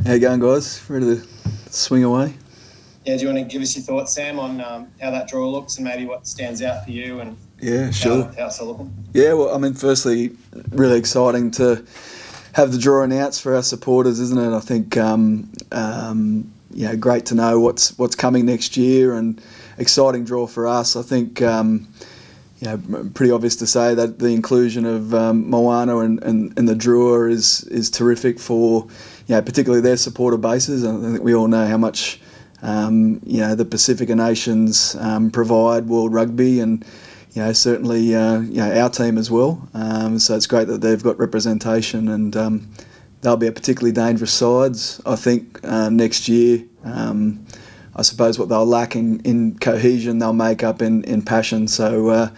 How you going, guys? Ready to swing away? Yeah, do you want to give us your thoughts, Sam, on how that draw looks and maybe what stands out for you and Yeah, sure. how it's looking? Yeah, well, I mean, firstly, really exciting to have the draw announced for our supporters, isn't it? I think, great to know what's coming next year, and exciting draw for us. I think, pretty obvious to say that the inclusion of Moana and the draw is terrific for, particularly their supporter bases. I think we all know how much the Pacifica nations provide world rugby, and certainly our team as well. So it's great that they've got representation, and they'll be a particularly dangerous sides, I think, next year. I suppose what they'll lack in cohesion, they'll make up in passion. So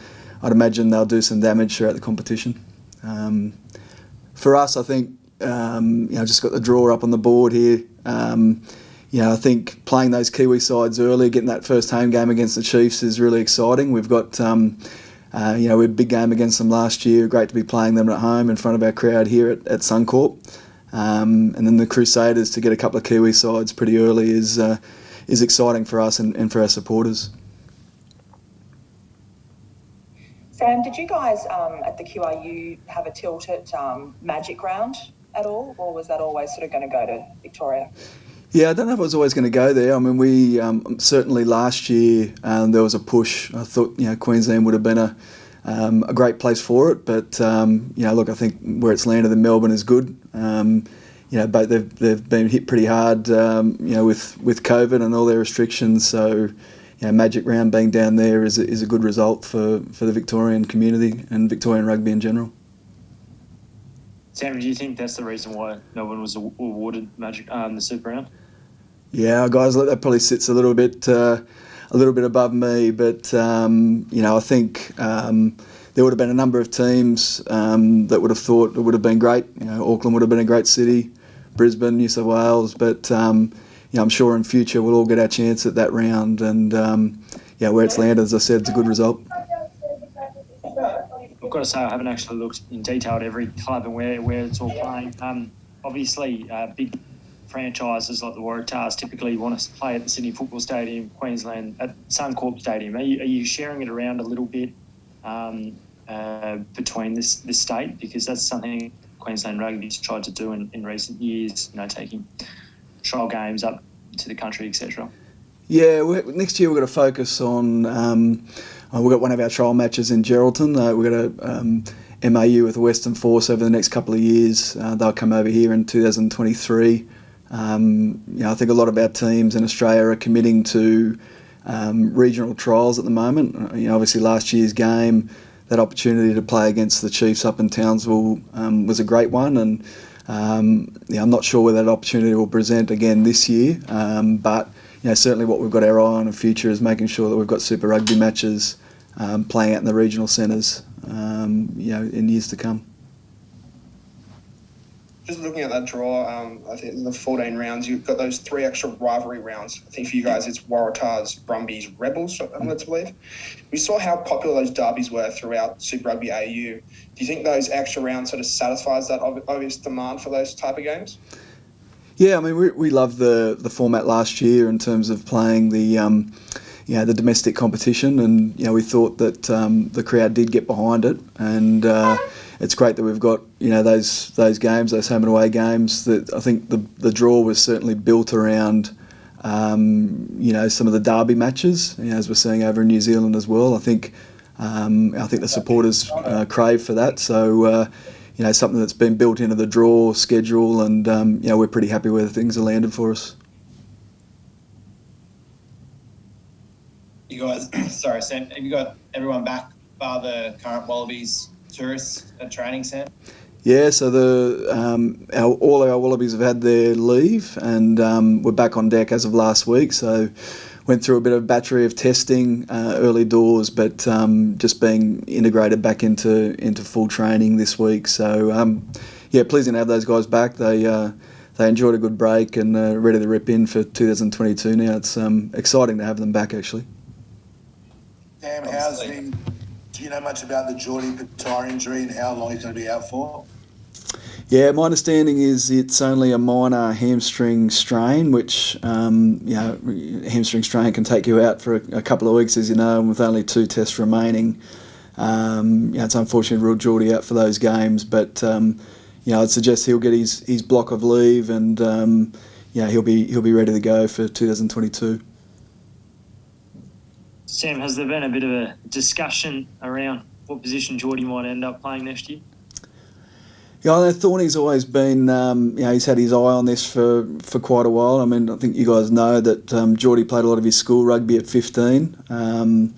I'd imagine they'll do some damage throughout the competition. For us, I think, just got the draw up on the board here. I think playing those Kiwi sides early, getting that first home game against the Chiefs is really exciting. We've got, we had a big game against them last year. Great to be playing them at home in front of our crowd here at Suncorp. And then the Crusaders, to get a couple of Kiwi sides pretty early is exciting for us and for our supporters. Sam, did you guys at the QRU have a tilt at Magic Round at all, or was that always sort of going to go to Victoria? Yeah, I don't know if I was always going to go there. I mean, we certainly last year there was a push. I thought Queensland would have been a great place for it, but look, I think where it's landed in Melbourne is good. But they've been hit pretty hard, with COVID and all their restrictions. So, Magic Round being down there is a good result for the Victorian community and Victorian rugby in general. Sam, do you think that's the reason why Melbourne was awarded the Super Round? Yeah, guys, that probably sits a little bit above me, but I think there would have been a number of teams that would have thought it would have been great. Auckland would have been a great city, Brisbane, New South Wales, but I'm sure in future we'll all get our chance at that round, and where it's landed, as I said, it's a good result. I've got to say, I haven't actually looked in detail at every club and where it's all playing. Obviously, big franchises like the Waratahs typically want to play at the Sydney Football Stadium, Queensland at Suncorp Stadium. Are you sharing it around a little bit between this state? Because that's something Queensland Rugby's tried to do in recent years, taking trial games up to the country, etc. Yeah, next year we've got to focus on. We've got one of our trial matches in Geraldton. We've got a MAU with the Western Force over the next couple of years. They'll come over here in 2023. I think a lot of our teams in Australia are committing to regional trials at the moment. Obviously last year's game, that opportunity to play against the Chiefs up in Townsville was a great one, and I'm not sure whether that opportunity will present again this year, but certainly what we've got our eye on in the future is making sure that we've got Super Rugby matches playing out in the regional centres in years to come. Just looking at that draw, I think in the 14 rounds, you've got those 3 extra rivalry rounds. I think for you guys, it's Waratahs, Brumbies, Rebels, I'm led to believe. We saw how popular those derbies were throughout Super Rugby AU. Do you think those extra rounds sort of satisfies that obvious demand for those type of games? Yeah, I mean, we loved the format last year in terms of playing the domestic competition, and we thought that the crowd did get behind it, and it's great that we've got those games, those home and away games. That I think the draw was certainly built around some of the derby matches, as we're seeing over in New Zealand as well. I think the supporters crave for that, so. Something that's been built into the draw schedule, and we're pretty happy where things are landed for us. You guys, sorry, Sam, have you got everyone back bar the current Wallabies tourists at training, Sam? Yeah, so all our Wallabies have had their leave, and we're back on deck as of last week. So went through a bit of battery of testing early doors, but just being integrated back into full training this week. So pleasing to have those guys back. They enjoyed a good break and ready to rip in for 2022 now. It's exciting to have them back, actually. Sam, do you know much about the Geordie Patara injury and how long he's going to be out for? Yeah, my understanding is it's only a minor hamstring strain, which hamstring strain can take you out for a couple of weeks, as you know, and with only 2 tests remaining. It's unfortunate to rule Geordie out for those games, but I'd suggest he'll get his block of leave, and he'll be ready to go for 2022. Sam, has there been a bit of a discussion around what position Geordie might end up playing next year? Yeah, I know Thorny's always been, he's had his eye on this for quite a while. I mean, I think you guys know that Geordie played a lot of his school rugby at 15. Thorny's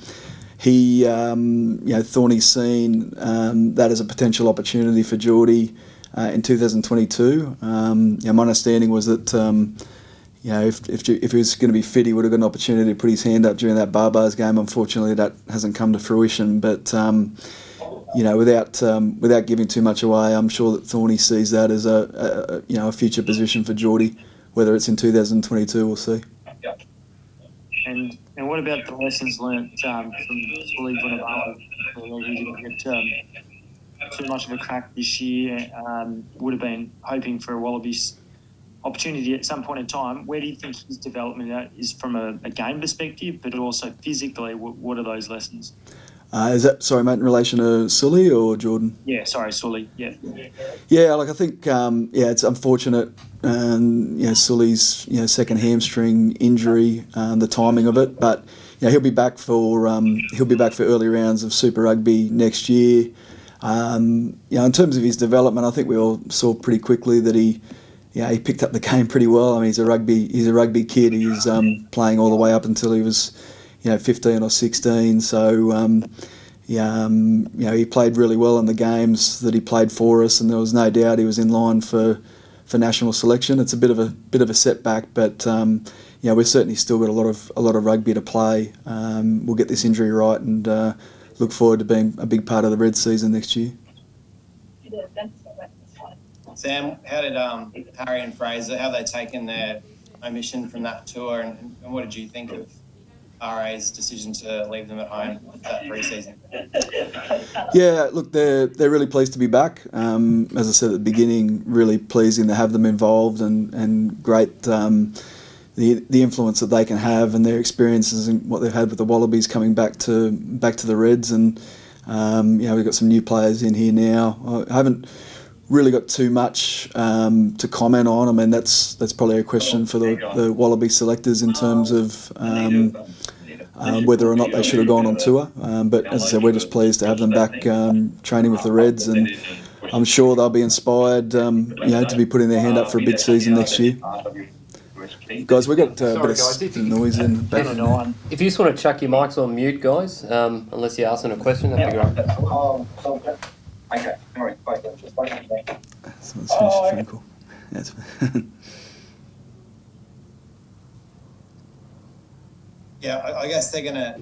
seen that as a potential opportunity for Geordie in 2022. My understanding was that, if he was going to be fit, he would have got an opportunity to put his hand up during that Barbars game. Unfortunately, that hasn't come to fruition, but... without giving too much away, I'm sure that Thorny sees that as a future position for Geordie. Whether it's in 2022, we'll see. And what about the lessons learnt from Sully Vunivalu? He didn't get too much of a crack this year. Would have been hoping for a Wallabies opportunity at some point in time. Where do you think his development is from a game perspective, but also physically? What are those lessons? Is that, sorry, mate, in relation to Sully or Jordan? Yeah, sorry, Sully, yeah. Yeah, I think, it's unfortunate, Sully's, second hamstring injury, the timing of it, but, he'll be back for early rounds of Super Rugby next year. In terms of his development, I think we all saw pretty quickly that he picked up the game pretty well. I mean, he's a rugby kid. He was playing all the way up until he was 15 or 16, so he played really well in the games that he played for us, and there was no doubt he was in line for national selection. It's a bit of a setback, but we've certainly still got a lot of rugby to play. We'll get this injury right, and look forward to being a big part of the Red season next year. Sam, how did Harry and Fraser, how have they taken their omission from that tour, and what did you think of RA's decision to leave them at home that pre-season? Yeah, look, they're really pleased to be back. As I said at the beginning, really pleasing to have them involved, and great the influence that they can have and their experiences and what they've had with the Wallabies coming back to the Reds, and we've got some new players in here now. I haven't really got too much to comment on. I mean, that's probably a question for the Wallaby selectors in terms of whether or not they should have gone on tour. But as I said, we're just pleased to have them back training with the Reds, and I'm sure they'll be inspired, to be putting their hand up for a big season next year. Guys, we've got a bit of noise in the background. If you just want to chuck your mics on mute, guys, unless you're asking a question, that'd be great. Okay, all right, bye. Let's finish the phone call. That's Yeah, I guess they're gonna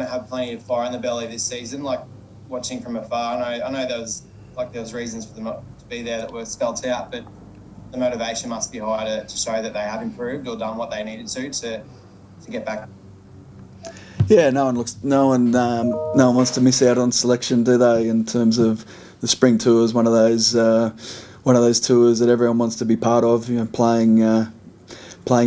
have plenty of fire in the belly this season. Like watching from afar, I know there was reasons for them not to be there that were spelt out, but the motivation must be high to show that they have improved or done what they needed to get back. Yeah, no one wants to miss out on selection, do they? In terms of the spring tour is one of those tours that everyone wants to be part of. Playing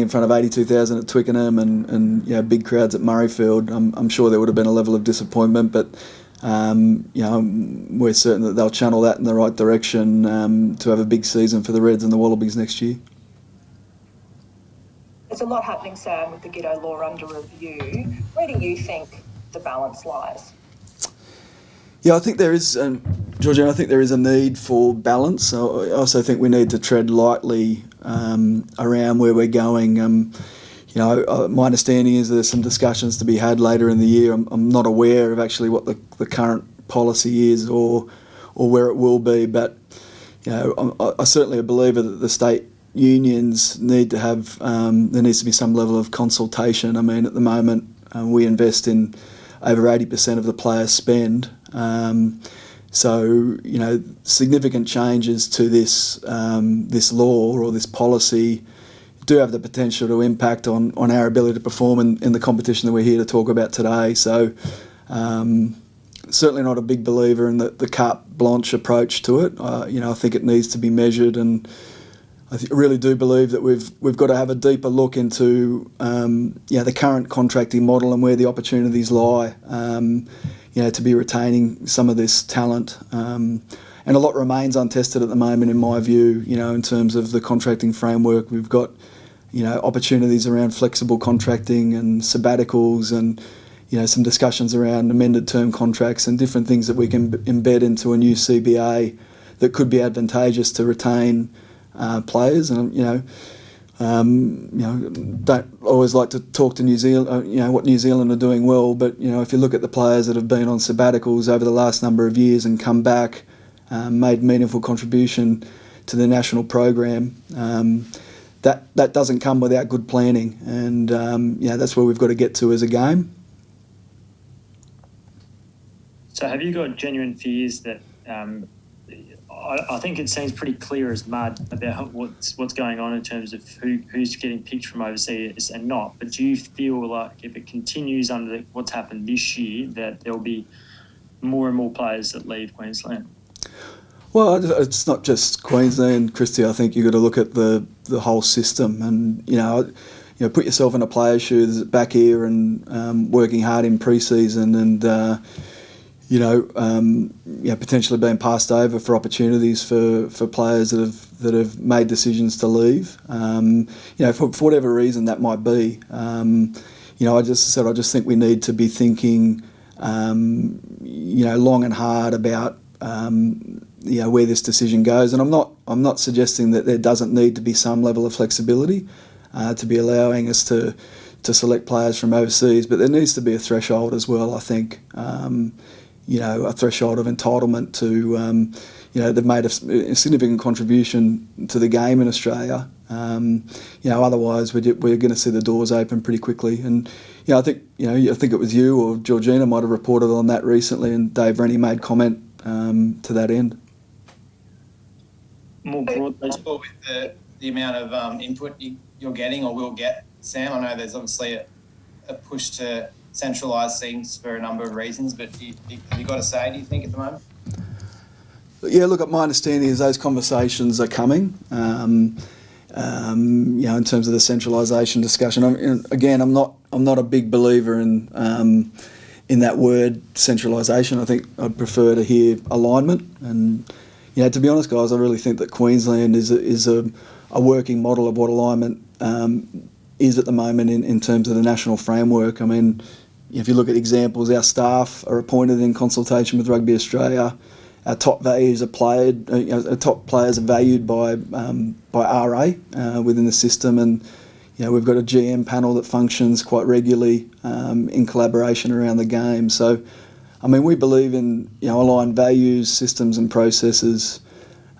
in front of 82,000 at Twickenham and big crowds at Murrayfield. I'm sure there would have been a level of disappointment, but we're certain that they'll channel that in the right direction to have a big season for the Reds and the Wallabies next year. There's a lot happening, Sam, with the Giteau law under review. Where do you think the balance lies? Yeah, I think there is, Georgina, I think there is a need for balance. I also think we need to tread lightly around where we're going. My understanding is there's some discussions to be had later in the year. I'm not aware of actually what the current policy is or where it will be, but I certainly a believer that the state unions need to have, there needs to be some level of consultation. I mean, at the moment, we invest in over 80% of the player spend. So, significant changes to this law or this policy do have the potential to impact on our ability to perform in the competition that we're here to talk about today. So, certainly not a big believer in the carte blanche approach to it. I think it needs to be measured, and I really do believe that we've got to have a deeper look into the current contracting model and where the opportunities lie. To be retaining some of this talent. And a lot remains untested at the moment, in my view, in terms of the contracting framework. We've got, opportunities around flexible contracting and sabbaticals and, some discussions around amended term contracts and different things that we can embed into a new CBA that could be advantageous to retain players. And, don't always like to talk to New Zealand, what New Zealand are doing well, but, if you look at the players that have been on sabbaticals over the last number of years and come back, made meaningful contribution to the national program, that doesn't come without good planning, and that's where we've got to get to as a game. So have you got genuine fears that I think it seems pretty clear as mud about what's going on in terms of who's getting picked from overseas and not, but do you feel like if it continues under what's happened this year that there'll be more and more players that leave Queensland? Well, it's not just Queensland, Christy. I think you've got to look at the whole system, and put yourself in a player's shoes back here and working hard in pre-season, and potentially being passed over for opportunities for players that have made decisions to leave. For whatever reason that might be. I just think we need to be thinking, long and hard about. Where this decision goes, and I'm not suggesting that there doesn't need to be some level of flexibility to be allowing us to select players from overseas, but there needs to be a threshold as well. I think a threshold of entitlement to they've made a significant contribution to the game in Australia. Otherwise we're going to see the doors open pretty quickly. And I think it was you or Georgina might have reported on that recently, and Dave Rennie made comment to that end. More broadly, with the amount of input you're getting or will get, Sam, I know there's obviously a push to centralise things for a number of reasons, but have you got a say, do you think, at the moment? Yeah, look, my understanding is those conversations are coming. In terms of the centralisation discussion, I'm not a big believer in that word centralisation. I think I'd prefer to hear alignment. And to be honest, guys, I really think that Queensland is a working model of what alignment is at the moment in terms of the national framework. I mean, if you look at examples, our staff are appointed in consultation with Rugby Australia. Our top values are played. Our top players are valued by RA within the system, and we've got a GM panel that functions quite regularly in collaboration around the game. So, I mean, we believe in aligned values, systems, and processes.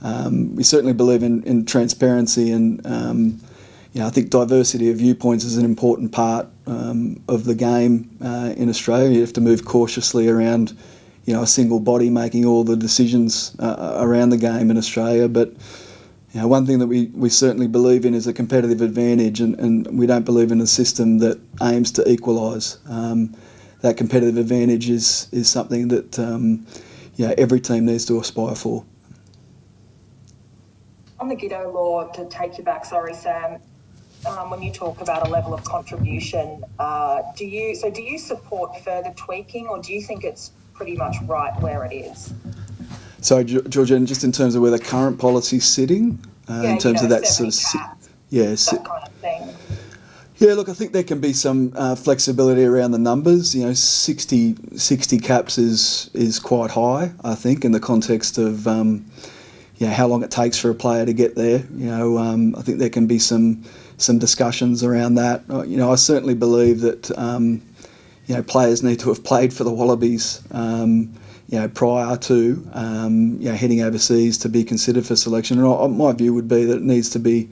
We certainly believe in transparency, and I think diversity of viewpoints is an important part of the game in Australia. You have to move cautiously around a single body making all the decisions around the game in Australia. But one thing that we certainly believe in is a competitive advantage, and we don't believe in a system that aims to equalise. That competitive advantage is something that every team needs to aspire for. On the Giteau law, to take you back, sorry, Sam, when you talk about a level of contribution, do you support further tweaking, or do you think it's pretty much right where it is? So, Georgina, just in terms of where the current policy's sitting, in terms of that sort of, that kind of thing. Yeah, look, I think there can be some flexibility around the numbers. 60 caps is quite high, I think, in the context of how long it takes for a player to get there. I think there can be some discussions around that. I certainly believe that players need to have played for the Wallabies prior to heading overseas to be considered for selection. And my view would be that it needs to be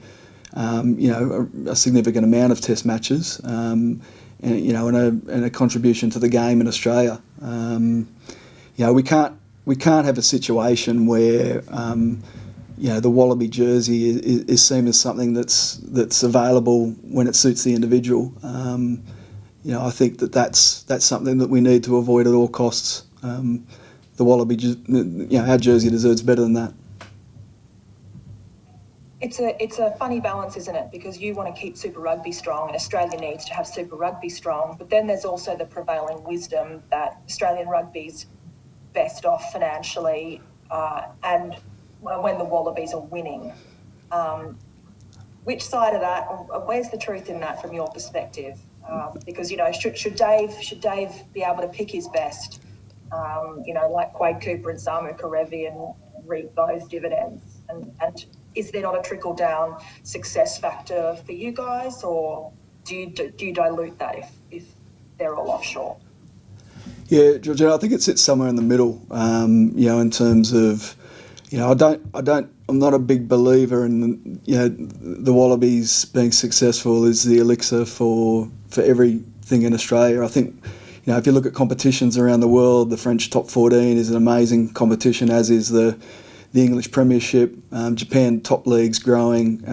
a significant amount of test matches, and a contribution to the game in Australia. We can't have a situation where the Wallaby jersey is seen as something that's available when it suits the individual. I think that's something that we need to avoid at all costs. The Wallaby, our jersey deserves better than that. It's a funny balance, isn't it? Because you want to keep Super Rugby strong and Australia needs to have Super Rugby strong, but then there's also the prevailing wisdom that Australian rugby's best off financially and when the Wallabies are winning. Which side of that, where's the truth in that from your perspective? Because, should Dave be able to pick his best, like Quade Cooper and Samu Karevi and reap those dividends? And is there not a trickle-down success factor for you guys, or do you dilute that if they're all offshore? Yeah, Georgina, I think it sits somewhere in the middle. In terms of, I'm not a big believer in the Wallabies being successful is the elixir for everything in Australia. I think, if you look at competitions around the world, the French top 14 is an amazing competition, as is the English Premiership. Japan top league's growing,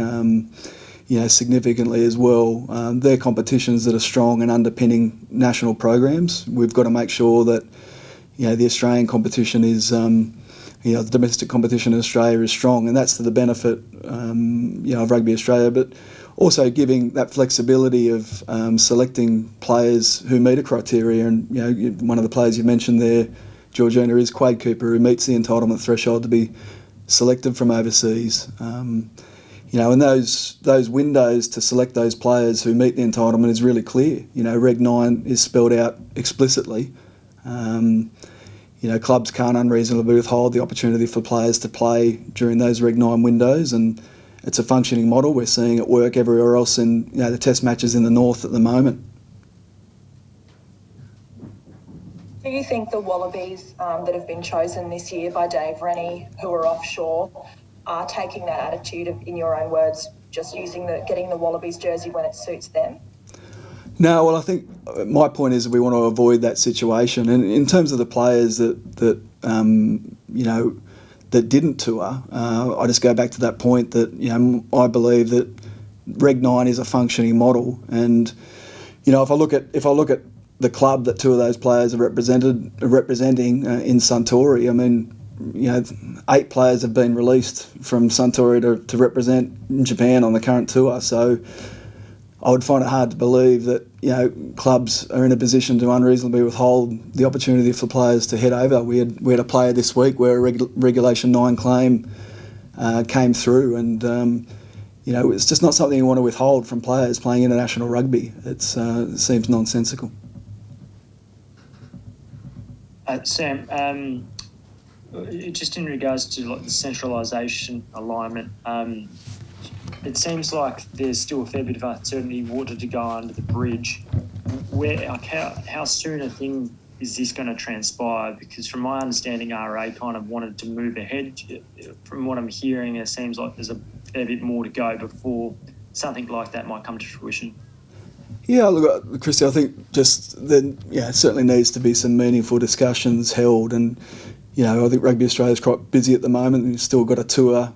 significantly as well. They're competitions that are strong and underpinning national programs. We've got to make sure that, the Australian competition is, the domestic competition in Australia is strong, and that's to the benefit, of Rugby Australia, but also giving that flexibility of selecting players who meet a criteria. And, one of the players you mentioned there, Georgina, is Quade Cooper, who meets the entitlement threshold to be selected from overseas. And those windows to select those players who meet the entitlement is really clear. Reg 9 is spelled out explicitly. Clubs can't unreasonably withhold the opportunity for players to play during those Reg 9 windows, and it's a functioning model. We're seeing it work everywhere else in the test matches in the north at the moment. Do you think the Wallabies that have been chosen this year by Dave Rennie, who are offshore, are taking that attitude of, in your own words, just getting the Wallabies jersey when it suits them? No, well, I think my point is we want to avoid that situation. And in terms of the players that didn't tour, I just go back to that point that I believe that Reg 9 is a functioning model. And if I look at the club that two of those players are representing in Suntory, I mean, 8 players have been released from Suntory to represent Japan on the current tour. So I would find it hard to believe that clubs are in a position to unreasonably withhold the opportunity for players to head over. We had a player this week where a Regulation 9 claim came through, and it's just not something you want to withhold from players playing international rugby. It seems nonsensical. Sam, just in regards to the centralisation alignment, it seems like there's still a fair bit of uncertainty, water to go under the bridge. How soon a thing is this going to transpire? Because from my understanding, RA kind of wanted to move ahead. From what I'm hearing, it seems like there's a fair bit more to go before something like that might come to fruition. Yeah, look, Christy, I think it certainly needs to be some meaningful discussions held, and I think Rugby Australia's quite busy at the moment. We've still got a tour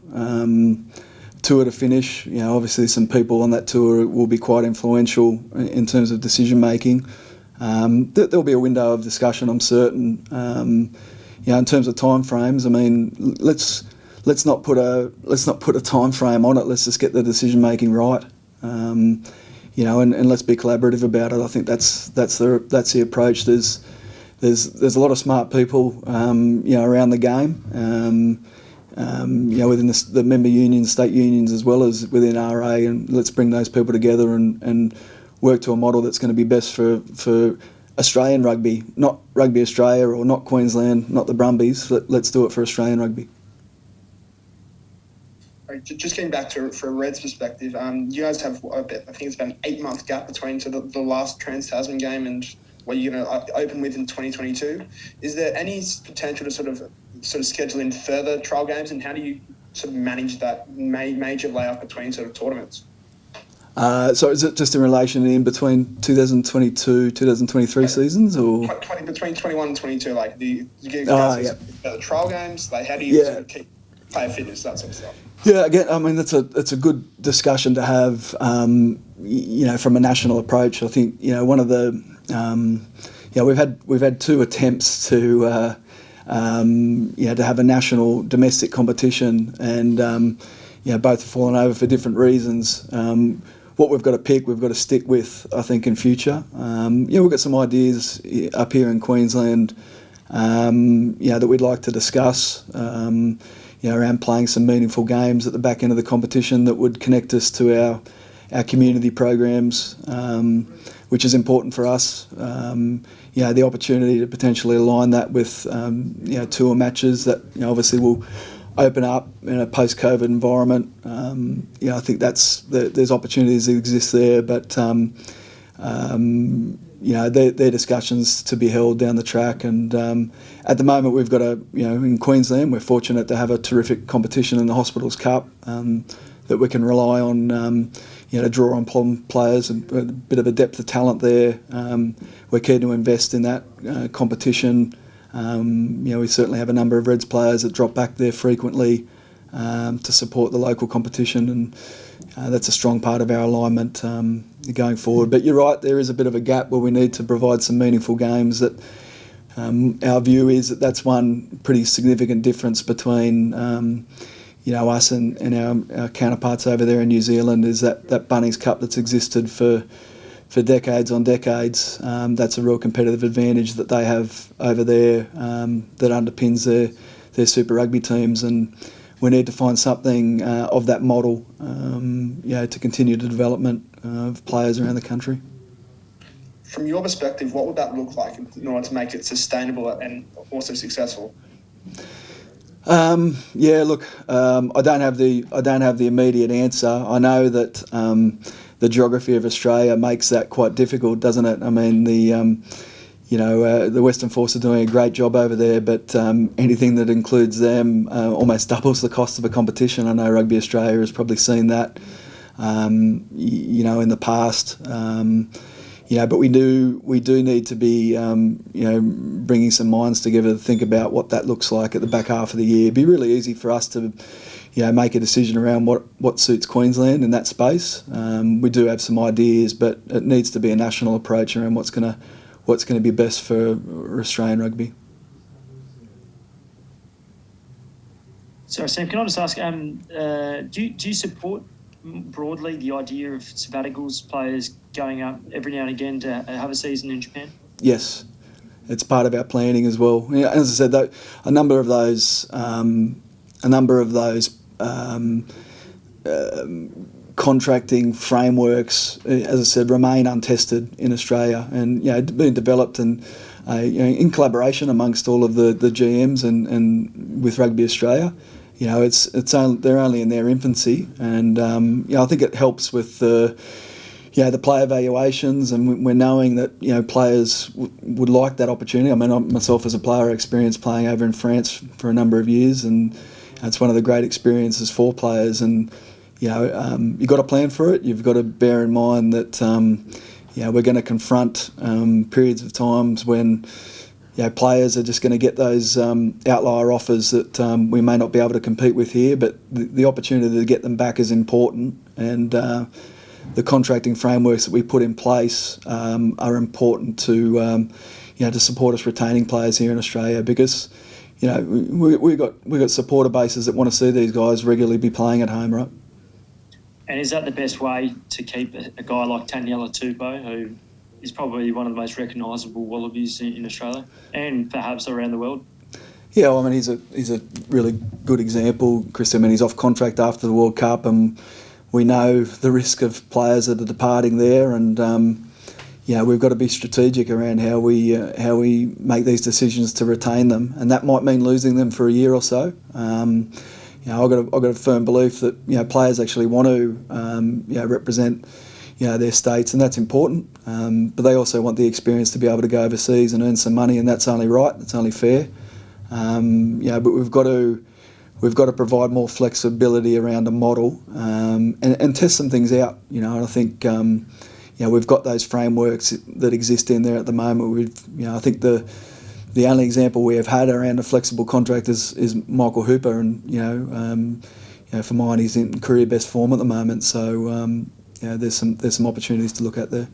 to finish. Obviously some people on that tour will be quite influential in terms of decision making. There'll be a window of discussion, I'm certain. In terms of timeframes, I mean, let's not put a time frame on it. Let's just get the decision making right. And let's be collaborative about it. I think that's the approach. There's a lot of smart people around the game. Within the member unions, state unions, as well as within RA, and let's bring those people together and work to a model that's going to be best for Australian rugby, not Rugby Australia or not Queensland, not the Brumbies. Let's do it for Australian rugby. Just getting back to for Red's perspective, you guys have I think it's about an 8-month gap between the last Trans-Tasman game and what you're going to open with in 2022. Is there any potential to sort of schedule in further trial games, and how do you sort of manage that major layoff between sort of tournaments? So is it just in relation in between 2022, 2023 seasons, or between 21 and 22? Like the trial games. Like how do you sort of keep player fitness, that sort of stuff? Yeah, again, I mean that's a good discussion to have. From a national approach, I think one of the we've had two attempts to to have a national domestic competition, and both have fallen over for different reasons. What we've got to pick, we've got to stick with, I think, in future. We've got some ideas up here in Queensland, that we'd like to discuss. Around playing some meaningful games at the back end of the competition that would connect us to our community programs, which is important for us. The opportunity to potentially align that with tour matches that obviously will open up in a post-COVID environment. I think there's opportunities that exist there, but they're discussions to be held down the track. And at the moment, we've got in Queensland, we're fortunate to have a terrific competition in the Hospitals Cup that we can rely on, to draw on players, and a bit of a depth of talent there. We're keen to invest in that competition. We certainly have a number of Reds players that drop back there frequently to support the local competition, and that's a strong part of our alignment going forward. But you're right, there is a bit of a gap where we need to provide some meaningful games. That our view is that's one pretty significant difference between us and our counterparts over there in New Zealand, is that Bunnings Cup that's existed for decades on decades. That's a real competitive advantage that they have over there, that underpins their Super Rugby teams, and we need to find something of that model to continue the development of players around the country. From your perspective, what would that look like in order to make it sustainable and also successful? I don't have the immediate answer. I know that the geography of Australia makes that quite difficult, doesn't it? I mean, the Western Force are doing a great job over there, but anything that includes them almost doubles the cost of a competition. I know Rugby Australia has probably seen that, in the past. But we do need to be, bringing some minds together to think about what that looks like at the back half of the year. It'd be really easy for us to, make a decision around what suits Queensland in that space. We do have some ideas, but it needs to be a national approach around what's going to be best for Australian rugby. Sorry, Sam, can I just ask, do you support broadly the idea of sabbaticals, players going up every now and again to have a season in Japan? Yes, it's part of our planning as well. As I said, a number of those contracting frameworks, as I said, remain untested in Australia, and being developed and in collaboration amongst all of the GMs and with Rugby Australia. They're only in their infancy, and I think it helps with the player evaluations, and we're knowing that players would like that opportunity. I mean, I myself as a player, experienced playing over in France for a number of years, and it's one of the great experiences for players. And you've got to plan for it. You've got to bear in mind that we're going to confront periods of times when players are just going to get those outlier offers that we may not be able to compete with here, but the opportunity to get them back is important, and the contracting frameworks that we put in place are important to support us retaining players here in Australia, because we've got supporter bases that want to see these guys regularly be playing at home, right? And is that the best way to keep a guy like Taniela Tupou, who is probably one of the most recognisable Wallabies in Australia and perhaps around the world? Yeah, well, I mean, he's a really good example, Chris. I mean, he's off contract after the World Cup, and we know the risk of players that are departing there, and we've got to be strategic around how we make these decisions to retain them, and that might mean losing them for a year or so. I've got a firm belief that players actually want to represent their states, and that's important. But they also want the experience to be able to go overseas and earn some money, and that's only right. It's only fair. But we've got to provide more flexibility around a model and test some things out. And I think we've got those frameworks that exist in there at the moment. I think the only example we have had around a flexible contract is Michael Hooper, and for mine, he's in career best form at the moment. So there's some opportunities to look at there.